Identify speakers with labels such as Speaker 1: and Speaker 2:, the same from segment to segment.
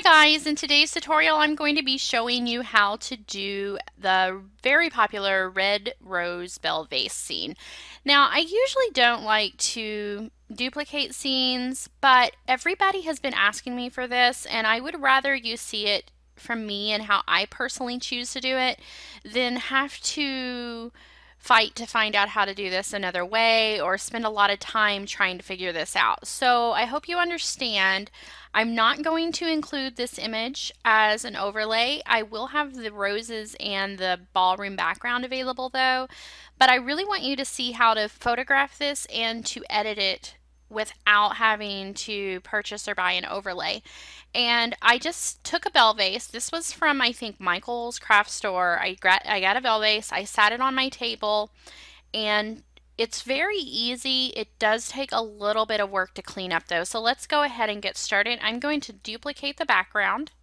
Speaker 1: Hi guys, in today's tutorial I'm going to be showing you how to do the very popular red rose bell vase scene. Now I usually don't like to duplicate scenes, but everybody has been asking me for this and I would rather you see it from me and how I personally choose to do it than have to fight to find out how to do this another way or spend a lot of time trying to figure this out. So I hope you understand. I'm not going to include this image as an overlay. I will have the roses and the ballroom background available though, but I really want you to see how to photograph this and to edit it without having to purchase or buy an overlay. And I just took a bell vase. This was from, I think, Michael's craft store. I got a bell vase. I sat it on my table and it's very easy. It does take a little bit of work to clean up though. So let's go ahead and get started. I'm going to duplicate the background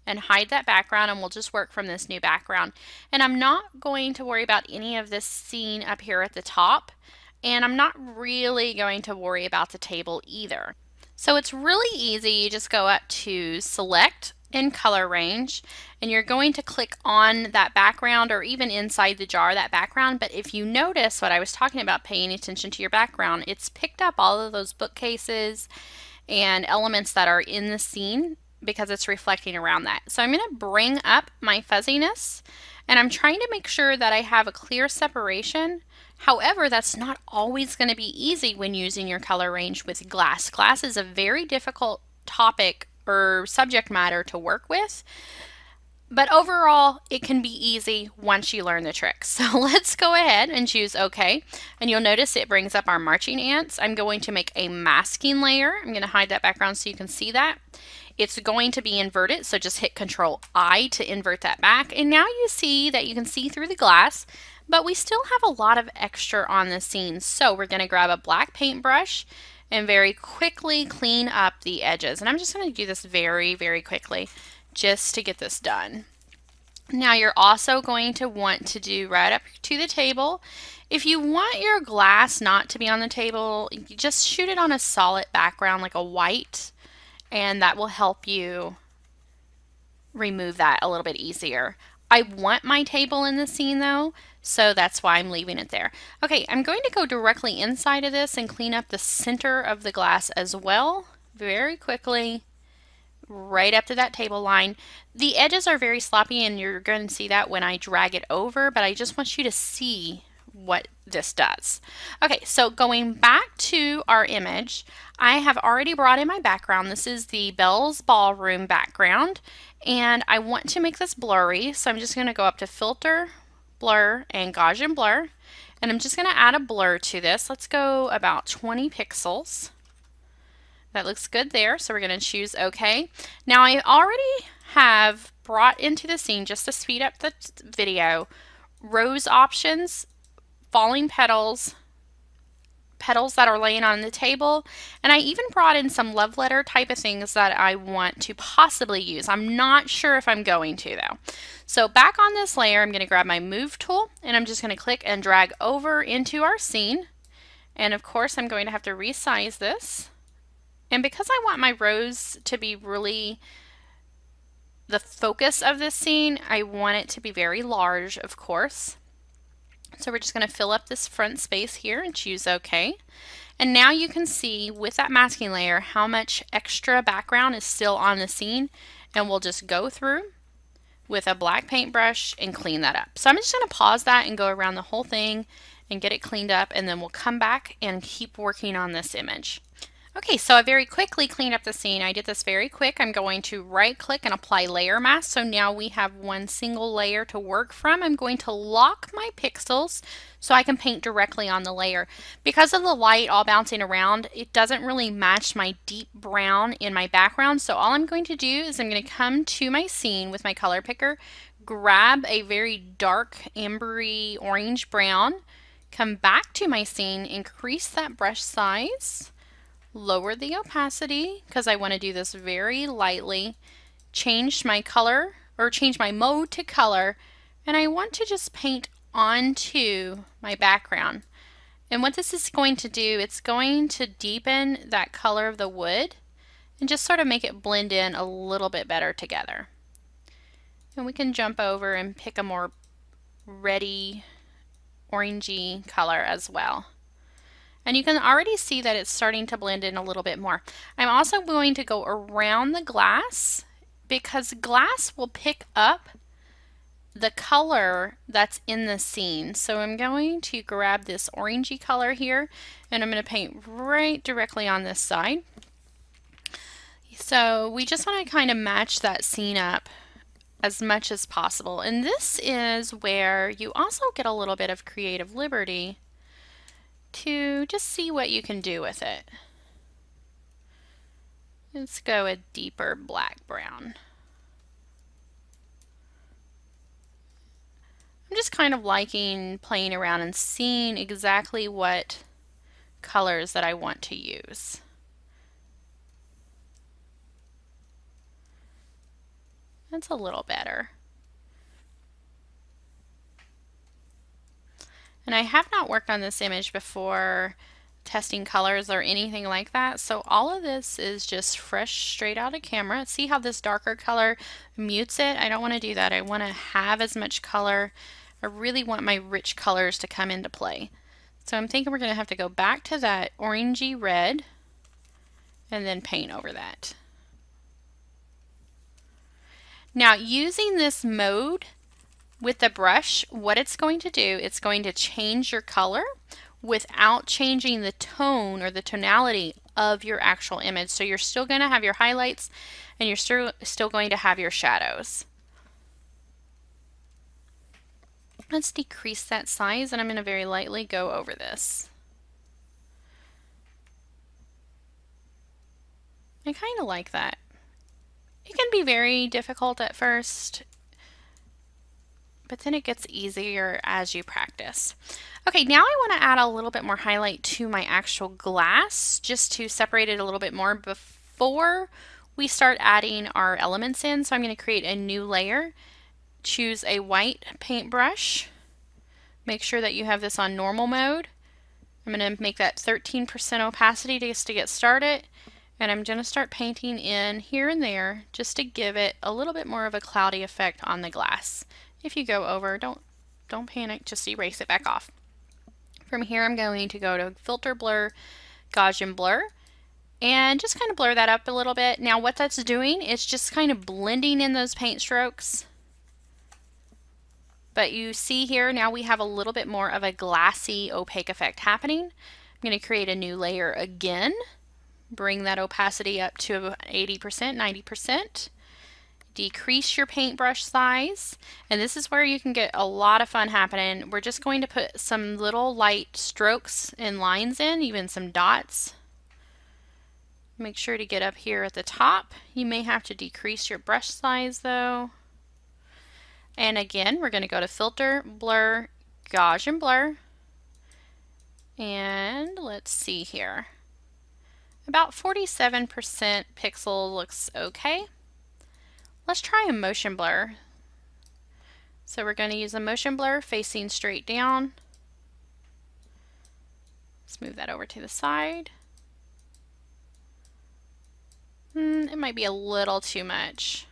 Speaker 1: and hide that background and we'll just work from this new background. And I'm not going to worry about any of this scene up here at the top. And I'm not really going to worry about the table either. So it's really easy. You just go up to select in color range and you're going to click on that background or even inside the jar that background. But if you notice what I was talking about, paying attention to your background, it's picked up all of those bookcases and elements that are in the scene because it's reflecting around that. So I'm going to bring up my fuzziness and I'm trying to make sure that I have a clear separation. However, that's not always going to be easy when using your color range with glass. Glass is a very difficult topic or subject matter to work with, but overall it can be easy once you learn the tricks. So let's go ahead and choose OK, and you'll notice it brings up our marching ants. I'm going to make a masking layer. I'm going to hide that background so you can see that. It's going to be inverted, so just hit Control I to invert that back. And now you see that you can see through the glass, but we still have a lot of extra on the scene. So we're going to grab a black paintbrush and very quickly clean up the edges. And I'm just going to do this very, very quickly just to get this done. Now you're also going to want to do right up to the table. If you want your glass not to be on the table, you just shoot it on a solid background like a white, and that will help you remove that a little bit easier. I want my table in the scene though, so that's why I'm leaving it there. Okay, I'm going to go directly inside of this and clean up the center of the glass as well, very quickly, right up to that table line. The edges are very sloppy and you're going to see that when I drag it over, but I just want you to see what this does. Okay, so going back to our image, I have already brought in my background. This is the Belle's Ballroom background, and I want to make this blurry, so I'm just going to go up to Filter, Blur, and Gaussian Blur, and I'm just going to add a blur to this. Let's go about 20 pixels. That looks good there, so we're going to choose OK. Now I already have brought into the scene, just to speed up the video, rose options, falling petals, petals that are laying on the table, and I even brought in some love letter type of things that I want to possibly use. I'm not sure if I'm going to though. So back on this layer, I'm going to grab my move tool and I'm just going to click and drag over into our scene. And of course I'm going to have to resize this. And because I want my rose to be really the focus of this scene, I want it to be very large, of course. So we're just going to fill up this front space here and choose OK. And now you can see with that masking layer how much extra background is still on the scene, and we'll just go through with a black paintbrush and clean that up. So I'm just going to pause that and go around the whole thing and get it cleaned up, and then we'll come back and keep working on this image. Okay, so I very quickly cleaned up the scene. I did this very quick. I'm going to right click and apply layer mask. So now we have one single layer to work from. I'm going to lock my pixels so I can paint directly on the layer. Because of the light all bouncing around, it doesn't really match my deep brown in my background. So all I'm going to do is I'm going to come to my scene with my color picker, grab a very dark ambery orange brown, come back to my scene, increase that brush size, lower the opacity because I want to do this very lightly, change my color or change my mode to color, and I want to just paint onto my background. And what this is going to do, it's going to deepen that color of the wood and just sort of make it blend in a little bit better together. And we can jump over and pick a more reddy, orangey color as well. And you can already see that it's starting to blend in a little bit more. I'm also going to go around the glass because glass will pick up the color that's in the scene. So I'm going to grab this orangey color here and I'm going to paint right directly on this side. So we just want to kind of match that scene up as much as possible. And this is where you also get a little bit of creative liberty to just see what you can do with it. Let's go a deeper black brown. I'm just kind of liking playing around and seeing exactly what colors that I want to use. That's a little better. And I have not worked on this image before testing colors or anything like that, so all of this is just fresh straight out of camera. See how this darker color mutes it? I don't want to do that. I want to have as much color. I really want my rich colors to come into play. So I'm thinking we're going to have to go back to that orangey red and then paint over that. Now using this mode with the brush, what it's going to do, it's going to change your color without changing the tone or the tonality of your actual image. So you're still going to have your highlights and you're still going to have your shadows. Let's decrease that size and I'm going to very lightly go over this. I kind of like that. It can be very difficult at first, but then it gets easier as you practice. Okay, now I want to add a little bit more highlight to my actual glass just to separate it a little bit more before we start adding our elements in. So I'm going to create a new layer. Choose a white paintbrush. Make sure that you have this on normal mode. I'm going to make that 13% opacity just to get started. And I'm going to start painting in here and there just to give it a little bit more of a cloudy effect on the glass. If you go over, don't panic, just erase it back off. From here I'm going to go to Filter, Blur, Gaussian Blur, and just kind of blur that up a little bit. Now what that's doing is just kind of blending in those paint strokes. But you see here now we have a little bit more of a glassy opaque effect happening. I'm going to create a new layer again. Bring that opacity up to 80%, 90%. Decrease your paintbrush size, and this is where you can get a lot of fun happening. We're just going to put some little light strokes and lines in, even some dots. Make sure to get up here at the top. You may have to decrease your brush size though. And again, we're going to go to Filter, Blur, Gaussian Blur, and let's see here. About 47% pixel looks okay. Let's try a motion blur. So we're going to use a motion blur facing straight down. Let's move that over to the side. It might be a little too much.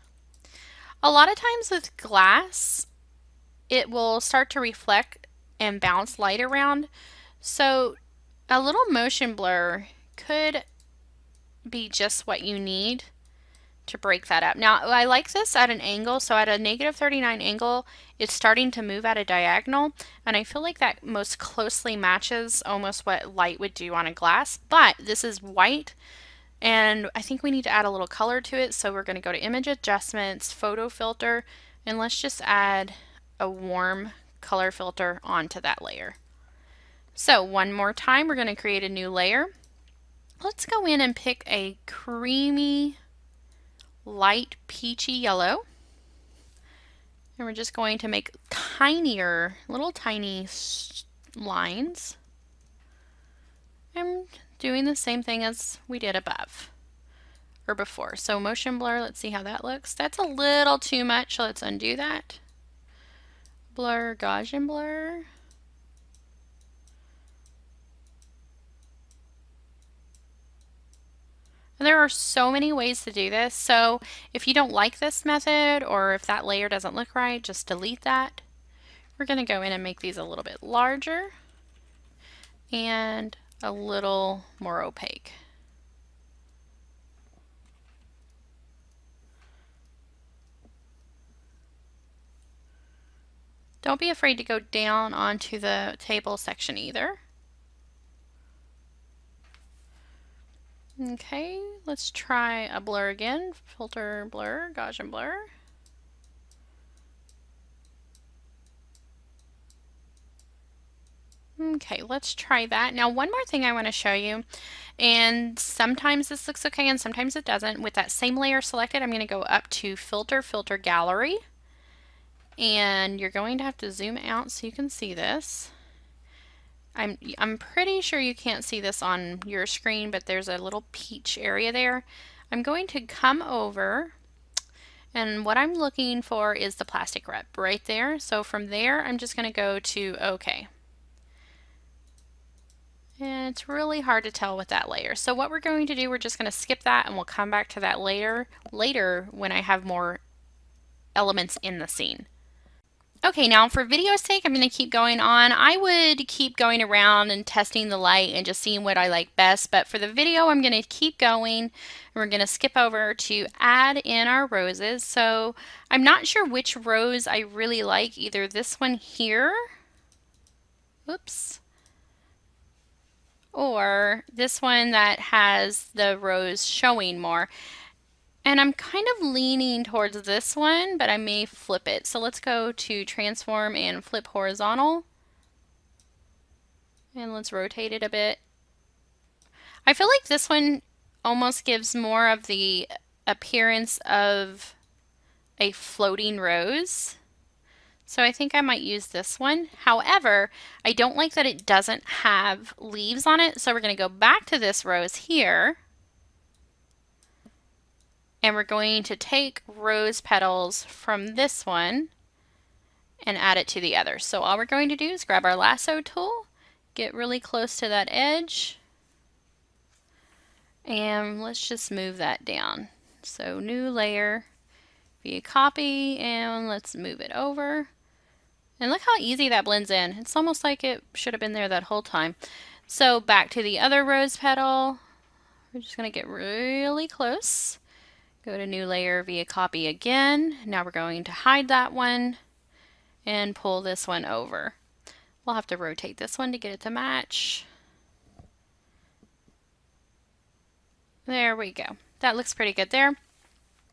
Speaker 1: A lot of times with glass, it will start to reflect and bounce light around. So a little motion blur could be just what you need to break that up. Now I like this at an angle, so at a -39 angle it's starting to move at a diagonal, and I feel like that most closely matches almost what light would do on a glass, but this is white and I think we need to add a little color to it, so we're going to go to Image Adjustments, Photo Filter, and let's just add a warm color filter onto that layer. So one more time we're going to create a new layer. Let's go in and pick a creamy, light peachy yellow. And we're just going to make tinier, little tiny lines. I'm doing the same thing as we did above or before. So motion blur, let's see how that looks. That's a little too much, so let's undo that. Blur, Gaussian blur. There are so many ways to do this. So if you don't like this method or if that layer doesn't look right, just delete that. We're going to go in and make these a little bit larger and a little more opaque. Don't be afraid to go down onto the table section either. Okay, let's try a blur again. Filter, blur, Gaussian blur. Okay, let's try that. Now, one more thing I want to show you, and sometimes this looks okay and sometimes it doesn't. With that same layer selected, I'm going to go up to Filter, Filter Gallery, and you're going to have to zoom out so you can see this. I'm pretty sure you can't see this on your screen, but there's a little peach area there. I'm going to come over, and what I'm looking for is the plastic wrap right there. So from there, I'm just going to go to OK. And it's really hard to tell with that layer. So what we're going to do, we're just going to skip that and we'll come back to that later when I have more elements in the scene. Okay, now for video's sake, I'm going to keep going on. I would keep going around and testing the light and just seeing what I like best, but for the video, I'm going to keep going and we're going to skip over to add in our roses. So I'm not sure which rose I really like, either this one here, oops, or this one that has the rose showing more. And I'm kind of leaning towards this one, but I may flip it. So let's go to transform and flip horizontal. And let's rotate it a bit. I feel like this one almost gives more of the appearance of a floating rose. So I think I might use this one. However, I don't like that it doesn't have leaves on it. So we're going to go back to this rose here. And we're going to take rose petals from this one and add it to the other. So all we're going to do is grab our lasso tool, get really close to that edge, and let's just move that down. So new layer, via copy, and let's move it over. And look how easy that blends in. It's almost like it should have been there that whole time. So back to the other rose petal. We're just going to get really close. Go to new layer via copy again. Now we're going to hide that one and pull this one over. We'll have to rotate this one to get it to match. There we go. That looks pretty good there.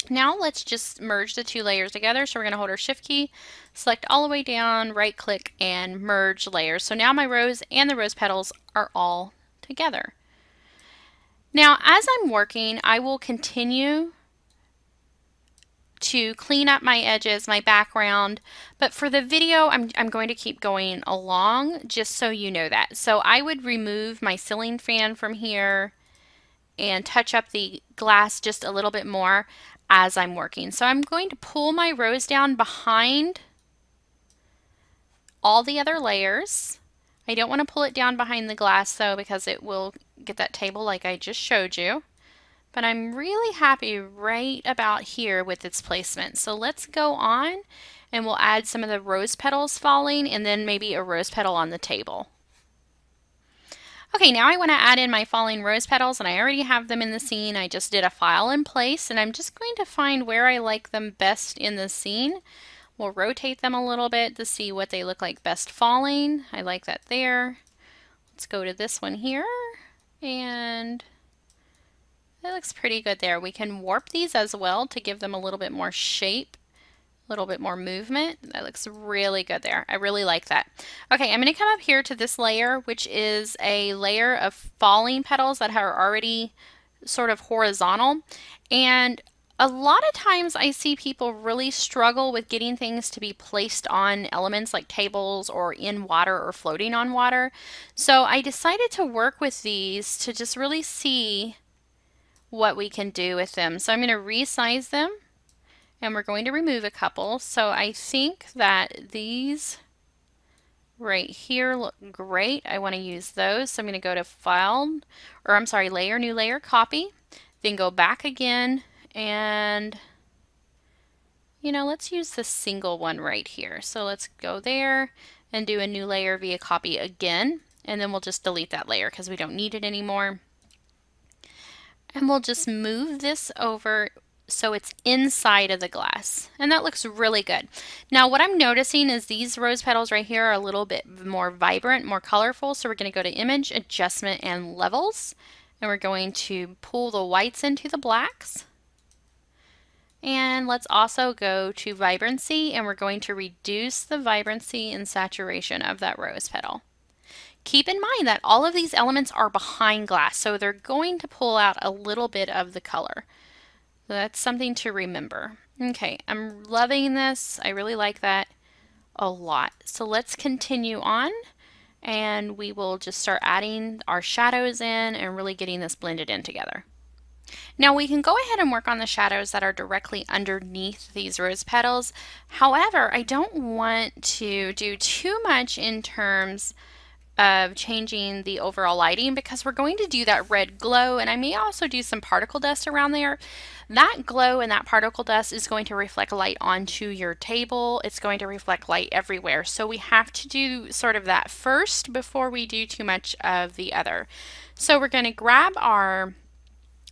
Speaker 1: Now let's just merge the two layers together. So we're going to hold our shift key, select all the way down, right click, and merge layers. So now my rose and the rose petals are all together. Now as I'm working, I will continue to clean up my edges, my background, but for the video I'm going to keep going along just so you know that. So I would remove my ceiling fan from here and touch up the glass just a little bit more as I'm working. So I'm going to pull my rose down behind all the other layers. I don't want to pull it down behind the glass though, because it will get that table like I just showed you. But I'm really happy right about here with its placement. So let's go on and we'll add some of the rose petals falling and then maybe a rose petal on the table. Okay, now I want to add in my falling rose petals, and I already have them in the scene. I just did a file in place, and I'm just going to find where I like them best in the scene. We'll rotate them a little bit to see what they look like best falling. I like that there. Let's go to this one here, and that looks pretty good there. We can warp these as well to give them a little bit more shape, a little bit more movement. That looks really good there. I really like that. Okay, I'm going to come up here to this layer, which is a layer of falling petals that are already sort of horizontal. And a lot of times I see people really struggle with getting things to be placed on elements like tables or in water or floating on water. So I decided to work with these to just really see what we can do with them. So I'm going to resize them. And we're going to remove a couple. So I think that these right here look great. I want to use those. So I'm going to go to File, or I'm sorry, Layer, New Layer, Copy. Then go back again and, let's use the single one right here. So let's go there and do a new layer via copy again. And then we'll just delete that layer because we don't need it anymore. And we'll just move this over so it's inside of the glass. And that looks really good. Now what I'm noticing is these rose petals right here are a little bit more vibrant, more colorful. So we're going to go to Image, Adjustment, and Levels. And we're going to pull the whites into the blacks. And let's also go to Vibrancy, and we're going to reduce the vibrancy and saturation of that rose petal. Keep in mind that all of these elements are behind glass, so they're going to pull out a little bit of the color. So that's something to remember. Okay, I'm loving this. I really like that a lot. So let's continue on, and we will just start adding our shadows in and really getting this blended in together. Now we can go ahead and work on the shadows that are directly underneath these rose petals. However, I don't want to do too much in terms of changing the overall lighting because we're going to do that red glow, and I may also do some particle dust around there. That glow and that particle dust is going to reflect light onto your table. It's going to reflect light everywhere. So we have to do sort of that first before we do too much of the other. So we're going to grab our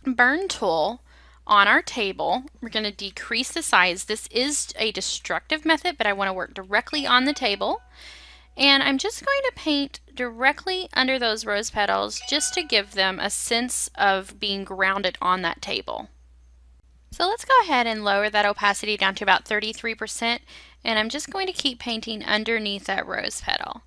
Speaker 1: burn tool on our table. We're going to decrease the size. This is a destructive method, but I want to work directly on the table. And I'm just going to paint directly under those rose petals just to give them a sense of being grounded on that table. So let's go ahead and lower that opacity down to about 33%, and I'm just going to keep painting underneath that rose petal.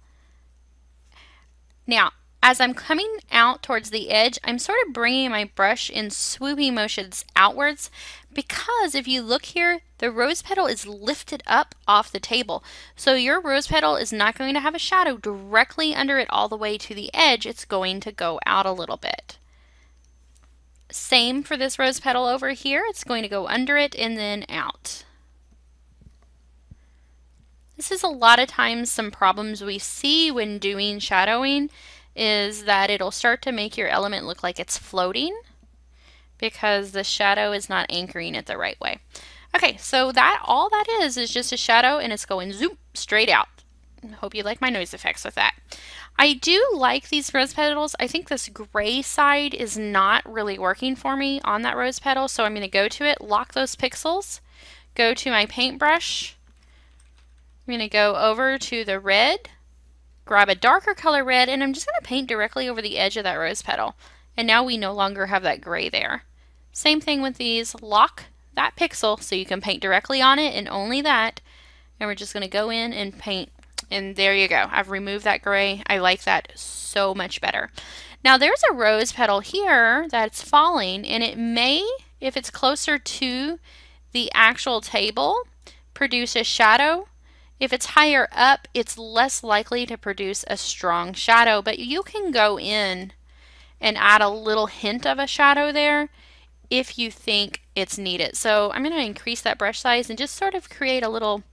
Speaker 1: Now, as I'm coming out towards the edge, I'm sort of bringing my brush in swooping motions outwards because if you look here, the rose petal is lifted up off the table. So your rose petal is not going to have a shadow directly under it all the way to the edge. It's going to go out a little bit. Same for this rose petal over here. It's going to go under it and then out. This is a lot of times some problems we see when doing shadowing is that it'll start to make your element look like it's floating because the shadow is not anchoring it the right way. Okay, so all that is just a shadow, and it's going zoom straight out. I hope you like my noise effects with that. I do like these rose petals. I think this gray side is not really working for me on that rose petal, so I'm going to go to it, lock those pixels, go to my paintbrush. I'm going to go over to the red, grab a darker color red, and I'm just going to paint directly over the edge of that rose petal. And now we no longer have that gray there. Same thing with these. Lock that pixel so you can paint directly on it and only that. And we're just going to go in and paint. And there you go. I've removed that gray. I like that so much better. Now there's a rose petal here that's falling, and it may, if it's closer to the actual table, produce a shadow. If it's higher up, it's less likely to produce a strong shadow, but you can go in and add a little hint of a shadow there if you think it's needed. So I'm going to increase that brush size and just sort of create a little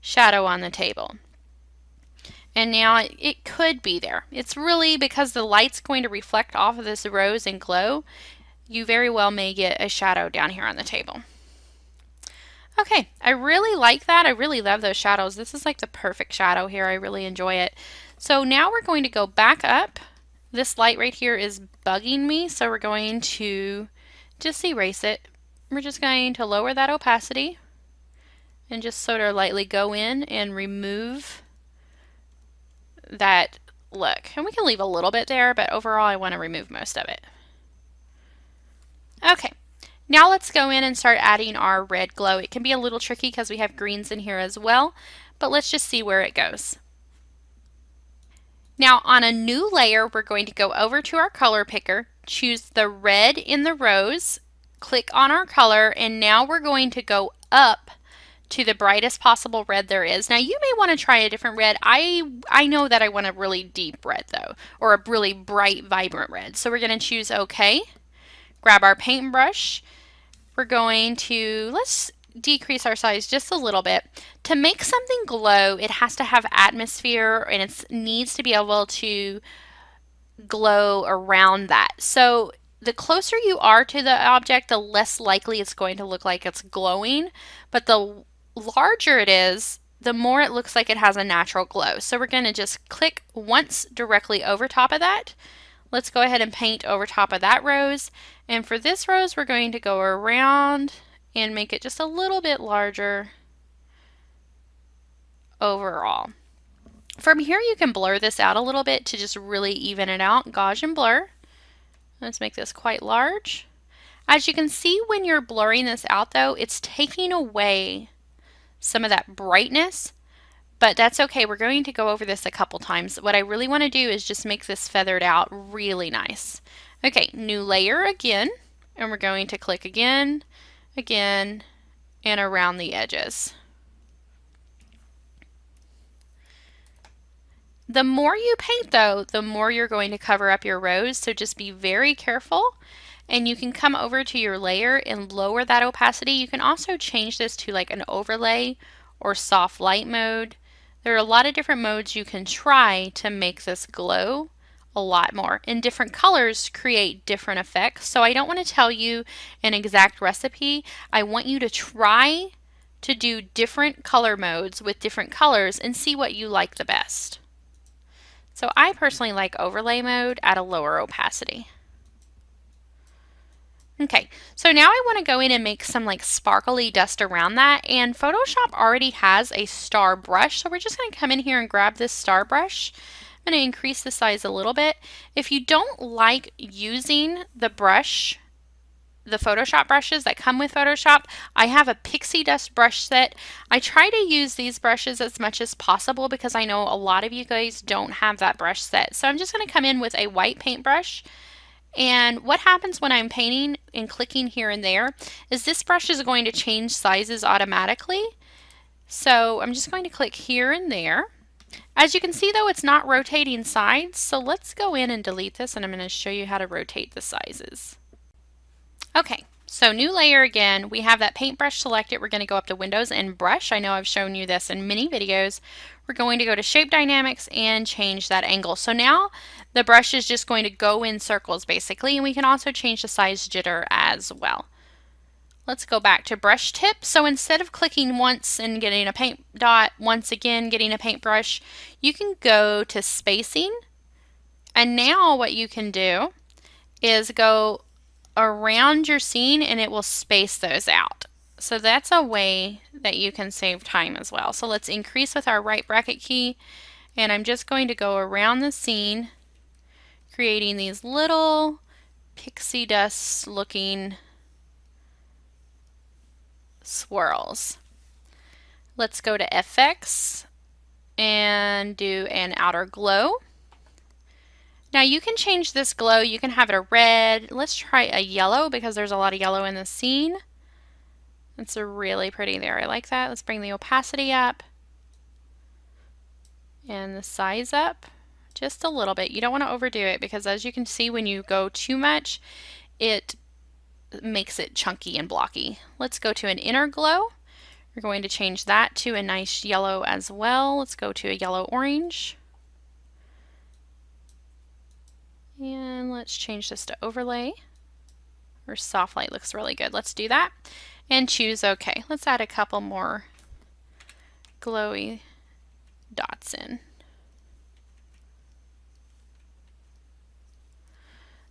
Speaker 1: shadow on the table. And now it could be there. It's really because the light's going to reflect off of this rose and glow, you very well may get a shadow down here on the table. Okay, I really like that. I really love those shadows. This is like the perfect shadow here. I really enjoy it. So now we're going to go back up. This light right here is bugging me, so we're going to just erase it. We're just going to lower that opacity and just sort of lightly go in and remove that look. And we can leave a little bit there, but overall I want to remove most of it. Okay. Now let's go in and start adding our red glow. It can be a little tricky because we have greens in here as well, but let's just see where it goes. Now on a new layer, we're going to go over to our color picker, choose the red in the rose, click on our color, and now we're going to go up to the brightest possible red there is. Now you may want to try a different red. I know that I want a really deep red though, or a really bright, vibrant red. So we're going to choose OK. Grab our paintbrush. We're going to, let's decrease our size just a little bit. To make something glow, it has to have atmosphere and it needs to be able to glow around that. So the closer you are to the object, the less likely it's going to look like it's glowing, but the larger it is, the more it looks like it has a natural glow. So we're going to just click once directly over top of that. Let's go ahead and paint over top of that rose. And for this rose, we're going to go around and make it just a little bit larger overall. From here, you can blur this out a little bit to just really even it out. Gaussian blur. Let's make this quite large. As you can see, when you're blurring this out though, it's taking away some of that brightness, but that's okay. We're going to go over this a couple times. What I really want to do is just make this feathered out really nice. Okay, new layer again, and we're going to click again, again, and around the edges. The more you paint though, the more you're going to cover up your rose, so just be very careful. And you can come over to your layer and lower that opacity. You can also change this to like an overlay or soft light mode. There are a lot of different modes you can try to make this glow a lot more. And different colors create different effects. So I don't want to tell you an exact recipe. I want you to try to do different color modes with different colors and see what you like the best. So I personally like overlay mode at a lower opacity. Okay, so now I want to go in and make some like sparkly dust around that, and Photoshop already has a star brush, so we're just going to come in here and grab this star brush. I'm going to increase the size a little bit. If you don't like using the brush, the Photoshop brushes that come with Photoshop, I have a pixie dust brush set. I try to use these brushes as much as possible because I know a lot of you guys don't have that brush set. So I'm just going to come in with a white paintbrush. And what happens when I'm painting and clicking here and there is this brush is going to change sizes automatically. So I'm just going to click here and there. As you can see though, it's not rotating sides, so let's go in and delete this, and I'm going to show you how to rotate the sizes. Okay, so new layer again. We have that paintbrush selected. We're going to go up to Windows and Brush. I know I've shown you this in many videos. We're going to go to Shape Dynamics and change that angle. So now the brush is just going to go in circles basically, and we can also change the size jitter as well. Let's go back to brush tip. So instead of clicking once and getting a paint dot, once again getting a paintbrush, you can go to spacing. And now what you can do is go around your scene and it will space those out. So that's a way that you can save time as well. So let's increase with our right bracket key, and I'm just going to go around the scene creating these little pixie dust looking swirls. Let's go to FX and do an outer glow. Now you can change this glow. You can have it a red. Let's try a yellow because there's a lot of yellow in the scene. It's a really pretty there. I like that. Let's bring the opacity up and the size up just a little bit. You don't want to overdo it because as you can see, when you go too much, it makes it chunky and blocky. Let's go to an inner glow. We're going to change that to a nice yellow as well. Let's go to a yellow orange. And let's change this to overlay. Or soft light looks really good. Let's do that. And choose OK. Let's add a couple more glowy dots in.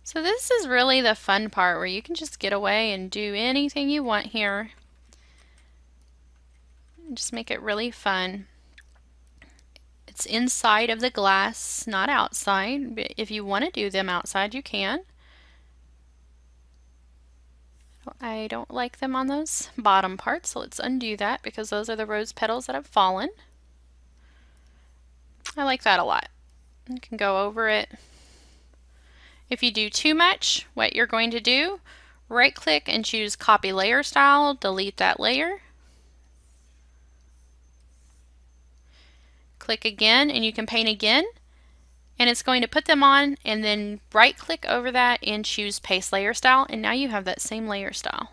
Speaker 1: So this is really the fun part where you can just get away and do anything you want here. Just make it really fun. It's inside of the glass, not outside. But if you want to do them outside, you can. I don't like them on those bottom parts, so let's undo that because those are the rose petals that have fallen. I like that a lot. You can go over it. If you do too much, what you're going to do, right click and choose copy layer style, delete that layer. Click again and you can paint again, and it's going to put them on, and then right click over that and choose paste layer style, and now you have that same layer style.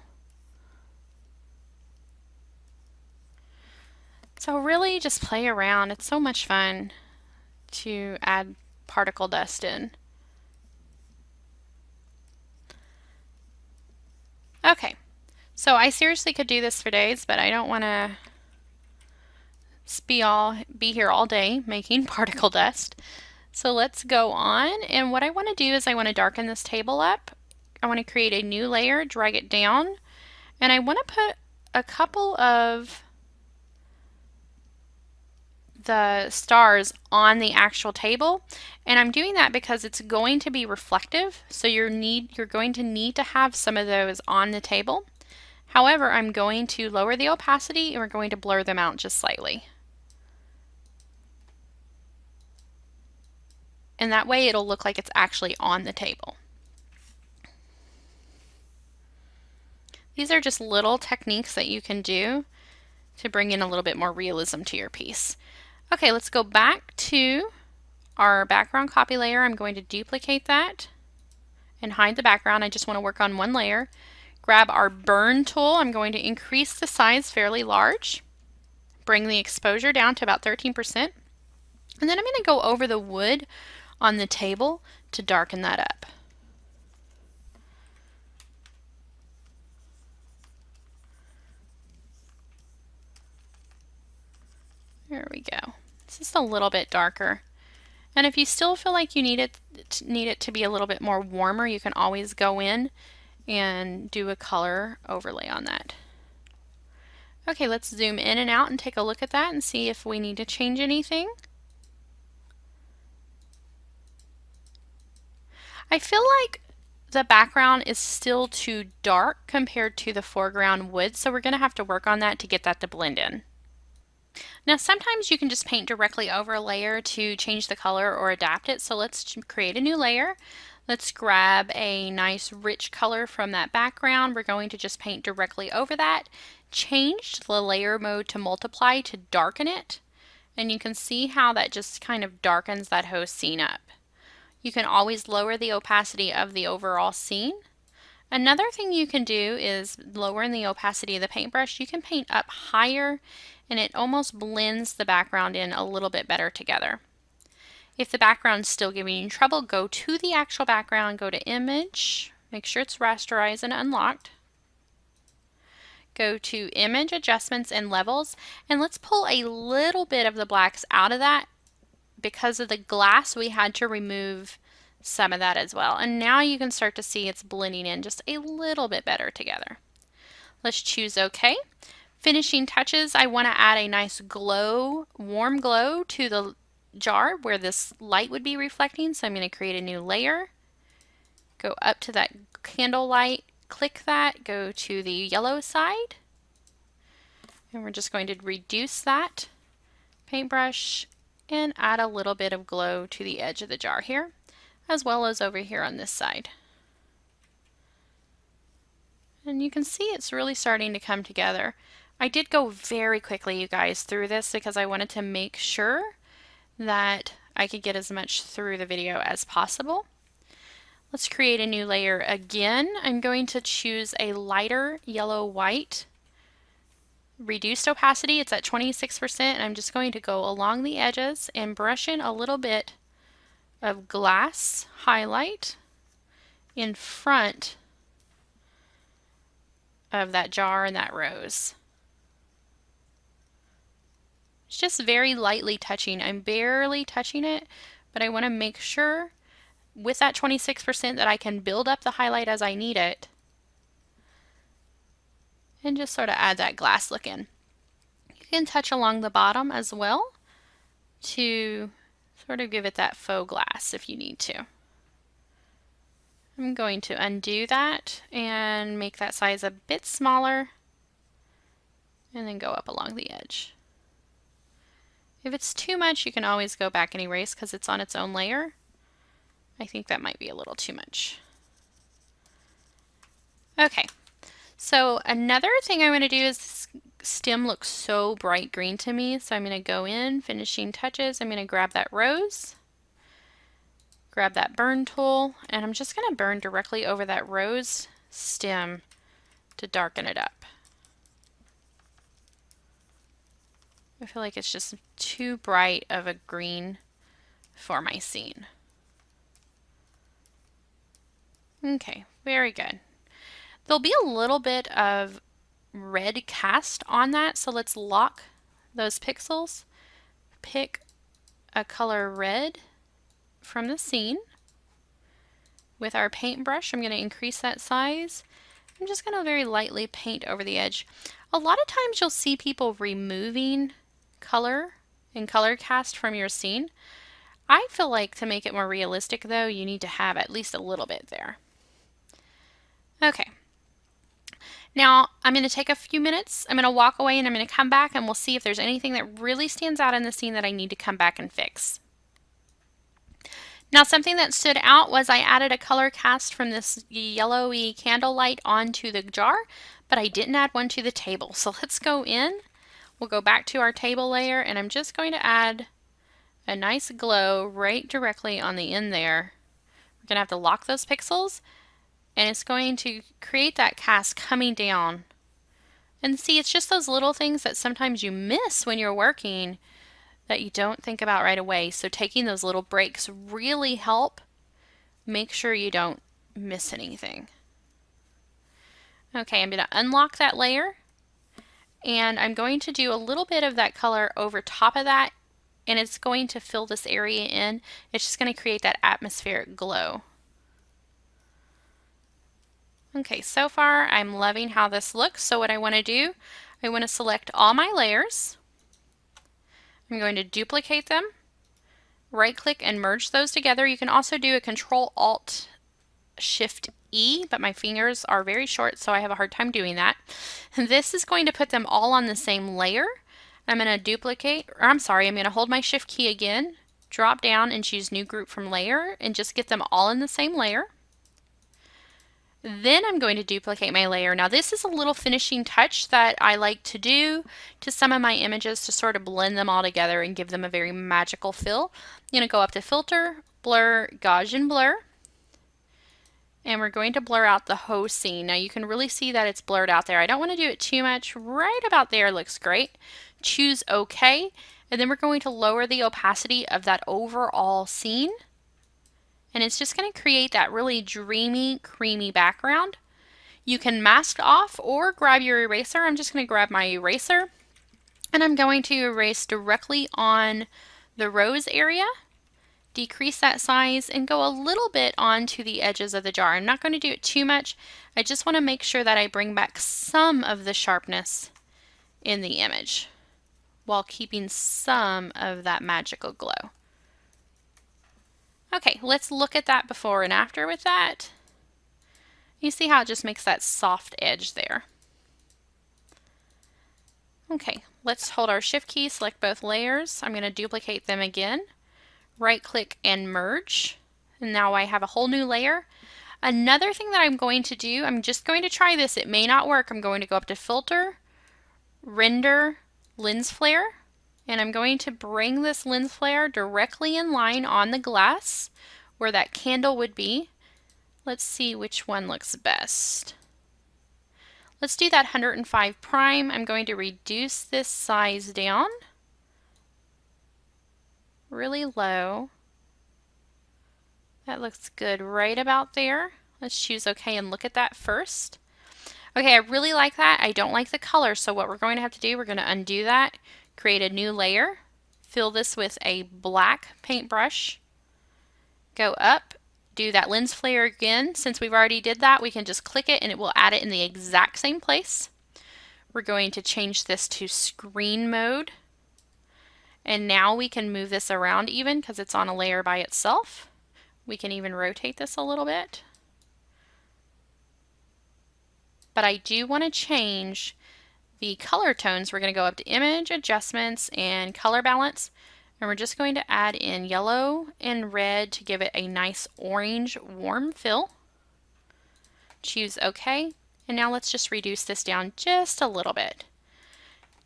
Speaker 1: So really just play around. It's so much fun to add particle dust in. Okay, so I seriously could do this for days, but I don't want to be here all day making particle dust. So let's go on, and what I want to do is I want to darken this table up. I want to create a new layer, drag it down, and I want to put a couple of the stars on the actual table, and I'm doing that because it's going to be reflective, so you're going to need to have some of those on the table. However, I'm going to lower the opacity and we're going to blur them out just slightly. And that way it'll look like it's actually on the table. These are just little techniques that you can do to bring in a little bit more realism to your piece. Okay, let's go back to our background copy layer. I'm going to duplicate that and hide the background. I just want to work on one layer. Grab our burn tool. I'm going to increase the size fairly large. Bring the exposure down to about 13%. And then I'm going to go over the wood on the table to darken that up. There we go. It's just a little bit darker. And if you still feel like you need it to be a little bit more warmer, you can always go in and do a color overlay on that. Okay, let's zoom in and out and take a look at that and see if we need to change anything. I feel like the background is still too dark compared to the foreground wood, so we're going to have to work on that to get that to blend in. Now sometimes you can just paint directly over a layer to change the color or adapt it, so let's create a new layer. Let's grab a nice rich color from that background. We're going to just paint directly over that. Change the layer mode to multiply to darken it, and you can see how that just kind of darkens that whole scene up. You can always lower the opacity of the overall scene. Another thing you can do is lowering the opacity of the paintbrush. You can paint up higher and it almost blends the background in a little bit better together. If the background's still giving you trouble, go to the actual background, go to Image, make sure it's rasterized and unlocked. Go to Image Adjustments and Levels, and let's pull a little bit of the blacks out of that. Because of the glass, we had to remove some of that as well. And now you can start to see it's blending in just a little bit better together. Let's choose OK. Finishing touches, I want to add a nice glow, warm glow to the jar where this light would be reflecting. So I'm going to create a new layer. Go up to that candle light, click that, go to the yellow side. And we're just going to reduce that paintbrush and add a little bit of glow to the edge of the jar here, as well as over here on this side. And you can see it's really starting to come together. I did go very quickly, you guys, through this because I wanted to make sure that I could get as much through the video as possible. Let's create a new layer again. I'm going to choose a lighter yellow-white. Reduced opacity, it's at 26%, and I'm just going to go along the edges and brush in a little bit of glass highlight in front of that jar and that rose. It's just very lightly touching. I'm barely touching it, but I want to make sure with that 26% that I can build up the highlight as I need it and just sort of add that glass look in. You can touch along the bottom as well to sort of give it that faux glass if you need to. I'm going to undo that and make that size a bit smaller and then go up along the edge. If it's too much, you can always go back and erase because it's on its own layer. I think that might be a little too much. Okay, so another thing I'm going to do is this stem looks so bright green to me, so I'm going to go in, finishing touches, I'm going to grab that rose, grab that burn tool, and I'm just going to burn directly over that rose stem to darken it up. I feel like it's just too bright of a green for my scene. Okay, very good. There'll be a little bit of red cast on that, so let's lock those pixels. Pick a color red from the scene. With our paintbrush, I'm going to increase that size. I'm just going to very lightly paint over the edge. A lot of times you'll see people removing color and color cast from your scene. I feel like to make it more realistic though, you need to have at least a little bit there. Okay. Now I'm going to take a few minutes. I'm going to walk away and I'm going to come back and we'll see if there's anything that really stands out in the scene that I need to come back and fix. Now something that stood out was I added a color cast from this yellowy candlelight onto the jar, but I didn't add one to the table. So let's go in. We'll go back to our table layer and I'm just going to add a nice glow right directly on the end there. We're going to have to lock those pixels and it's going to create that cast coming down. And see, it's just those little things that sometimes you miss when you're working that you don't think about right away. So taking those little breaks really help make sure you don't miss anything. Okay, I'm going to unlock that layer and I'm going to do a little bit of that color over top of that and it's going to fill this area in. It's just going to create that atmospheric glow. Okay, so far I'm loving how this looks. So what I want to do, I want to select all my layers. I'm going to duplicate them, right click and merge those together. You can also do a Control-Alt-Shift-E, but my fingers are very short so I have a hard time doing that. And this is going to put them all on the same layer. I'm going to duplicate, or I'm going to hold my Shift key again, drop down and choose New Group from Layer and just get them all in the same layer. Then I'm going to duplicate my layer. Now this is a little finishing touch that I like to do to some of my images to sort of blend them all together and give them a very magical feel. I'm going to go up to Filter, Blur, Gaussian Blur, and we're going to blur out the whole scene. Now you can really see that it's blurred out there. I don't want to do it too much. Right about there looks great. Choose OK, and then we're going to lower the opacity of that overall scene. And it's just going to create that really dreamy, creamy background. You can mask off or grab your eraser. I'm just going to grab my eraser and I'm going to erase directly on the rose area, decrease that size, and go a little bit onto the edges of the jar. I'm not going to do it too much. I just want to make sure that I bring back some of the sharpness in the image while keeping some of that magical glow. Okay, let's look at that before and after with that. You see how it just makes that soft edge there. Okay, let's hold our Shift key, select both layers. I'm going to duplicate them again, right click and merge. And now I have a whole new layer. Another thing that I'm going to do, I'm just going to try this. It may not work. I'm going to go up to Filter, Render, Lens Flare. And I'm going to bring this lens flare directly in line on the glass where that candle would be. Let's see which one looks best. Let's do that 105 prime. I'm going to reduce this size down really low. That looks good right about there. Let's choose OK and look at that first. Okay, I really like that. I don't like the color, so what we're going to have to do, we're going to undo that. Create a new layer, fill this with a black paintbrush, go up, do that lens flare again. Since we've already did that, we can just click it and it will add it in the exact same place. We're going to change this to screen mode. And now we can move this around even because it's on a layer by itself. We can even rotate this a little bit. But I do want to change the color tones. We're going to go up to Image, Adjustments, and Color Balance. And we're just going to add in yellow and red to give it a nice orange warm feel. Choose OK. And now let's just reduce this down just a little bit.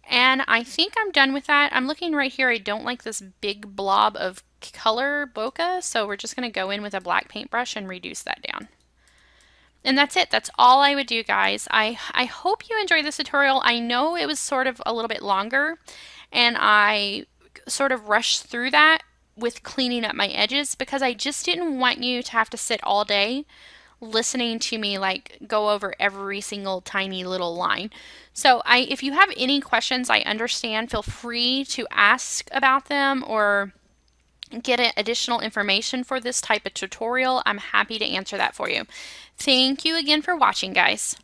Speaker 1: And I think I'm done with that. I'm looking right here. I don't like this big blob of color bokeh, so we're just going to go in with a black paintbrush and reduce that down. And that's it. That's all I would do, guys. I hope you enjoyed this tutorial. I know it was sort of a little bit longer, and I sort of rushed through that with cleaning up my edges because I just didn't want you to have to sit all day listening to me like go over every single tiny little line. So if you have any questions, I understand. Feel free to ask about them or get additional information for this type of tutorial. I'm happy to answer that for you. Thank you again for watching, guys.